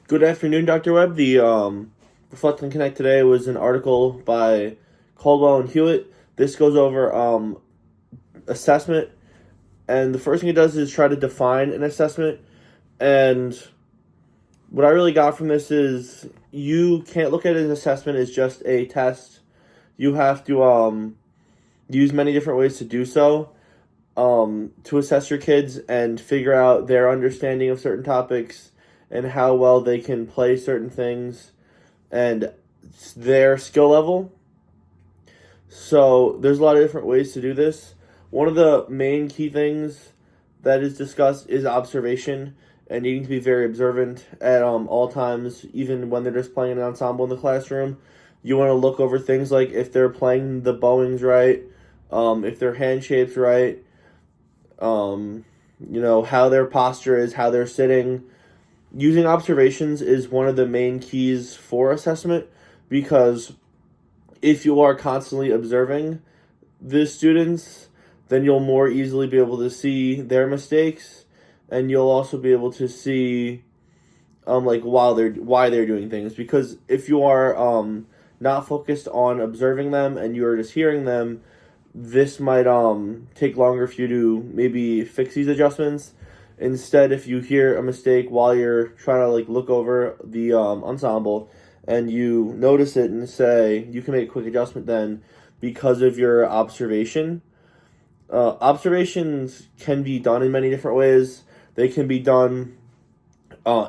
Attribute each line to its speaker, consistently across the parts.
Speaker 1: Good afternoon, Dr. Webb. The Reflect and Connect today was an article by Caldwell and Hewitt. This goes over assessment, and the first thing it does is try to define an assessment. And what I really got from this is you can't look at an assessment as just a test. You have to use many different ways to do so to assess your kids and figure out their understanding of certain topics and how well they can play certain things and their skill level. So there's a lot of different ways to do this. One of the main key things that is discussed is observation and needing to be very observant at all times, even when they're just playing an ensemble in the classroom. You want to look over things like if they're playing the bowings right, if their hand shapes right, how their posture is, how they're sitting. Using observations is one of the main keys for assessment because if you are constantly observing the students, then you'll more easily be able to see their mistakes, and you'll also be able to see why they're doing things. Because if you are not focused on observing them and you are just hearing them, this might take longer for you to maybe fix these adjustments. Instead, if you hear a mistake while you're trying to look over the ensemble and you notice it and say you can make a quick adjustment then because of your observation. Observations can be done in many different ways. They can be done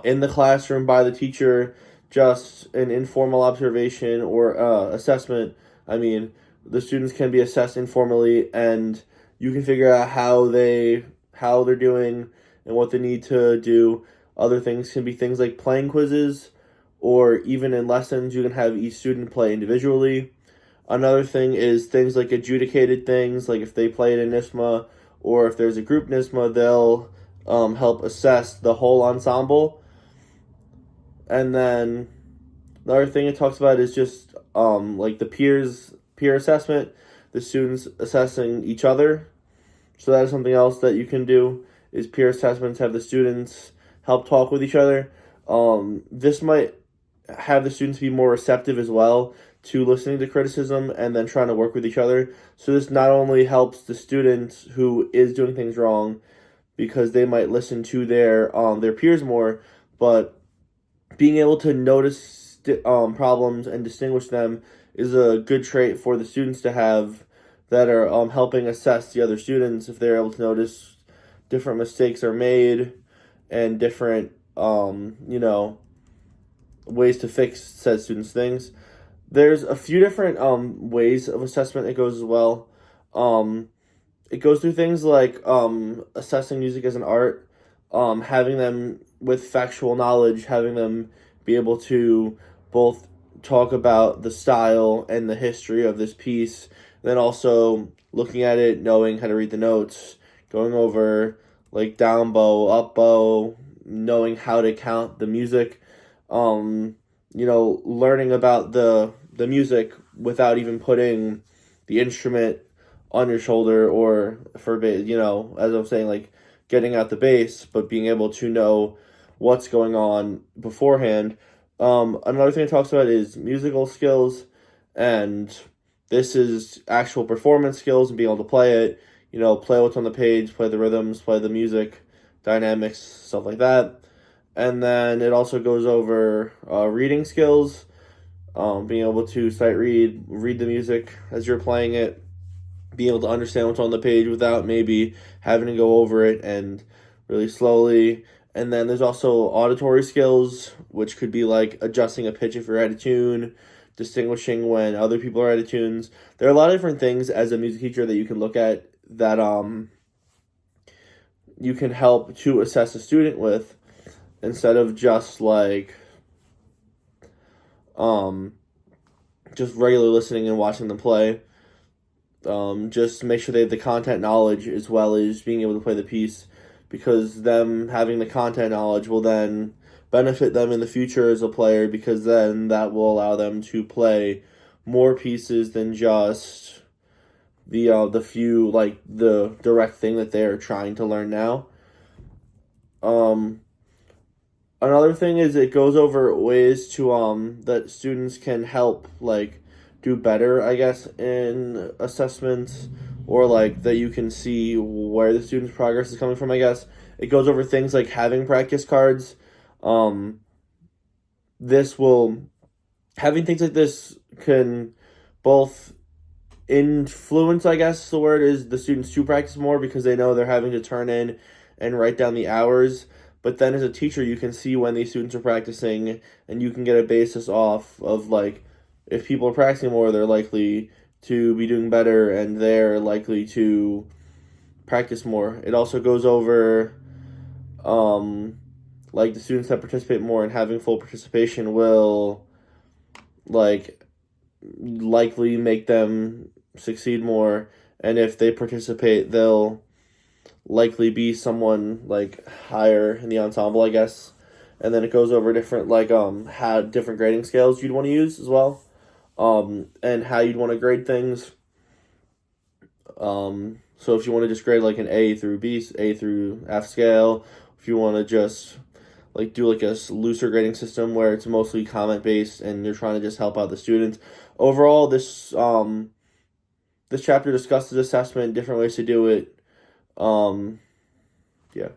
Speaker 1: in the classroom by the teacher, just an informal observation or assessment. I mean, the students can be assessed informally, and you can figure out how they're doing and what they need to do. Other things can be things like playing quizzes, or even in lessons, you can have each student play individually. Another thing is things like adjudicated things, like if they played in NISMA or if there's a group NISMA, they'll help assess the whole ensemble. And then another thing it talks about is just the peer assessment, the students assessing each other. So that is something else that you can do is peer assessments, have the students help talk with each other. This might have the students be more receptive as well to listening to criticism and then trying to work with each other. So this not only helps the student who is doing things wrong because they might listen to their peers more, but being able to notice problems and distinguish them is a good trait for the students to have that are helping assess the other students if they're able to notice different mistakes are made and different ways to fix said students' things. There's a few different ways of assessment it goes as well. It goes through things like assessing music as an art, having them with factual knowledge, having them be able to both talk about the style and the history of this piece, then also looking at it, knowing how to read the notes, going over down bow, up bow, knowing how to count the music, learning about the music without even putting the instrument on your shoulder or for bass, as I'm saying, getting out the bass, but being able to know what's going on beforehand. Another thing it talks about is musical skills, and this is actual performance skills and being able to play it, play what's on the page, play the rhythms, play the music, dynamics, stuff like that. And then it also goes over reading skills, being able to sight read the music as you're playing it, being able to understand what's on the page without maybe having to go over it and really slowly. And then there's also auditory skills, which could be like adjusting a pitch if you're out of tune, distinguishing when other people are out of tunes. There are a lot of different things as a music teacher that you can look at that you can help to assess a student with instead of just just regular listening and watching them play. Just make sure they have the content knowledge as well as being able to play the piece, because them having the content knowledge will then benefit them in the future as a player, because then that will allow them to play more pieces than just the few the direct thing that they're trying to learn now. Um, Another thing is it goes over ways to that students can help like do better, I guess, in assessments, or like that you can see where the student's progress is coming from, I guess. It goes over things like having practice cards. Um this will Having things like this can both influence, I guess the word is, the students to practice more because they know they're having to turn in and write down the hours. But then as a teacher, you can see when these students are practicing, and you can get a basis off of like if people are practicing more, they're likely to be doing better and they're likely to practice more. It also goes over um, like the students that participate more and having full participation will like likely make them succeed more, and if they participate they'll likely be someone like higher in the ensemble, I guess. And then it goes over different like how different grading scales you'd want to use as well, and how you'd want to grade things. So if you want to just grade like an A through B, A through F scale, if you want to just like do like a looser grading system where it's mostly comment based and you're trying to just help out the students. Overall, this chapter discusses assessment, different ways to do it. Um, yeah.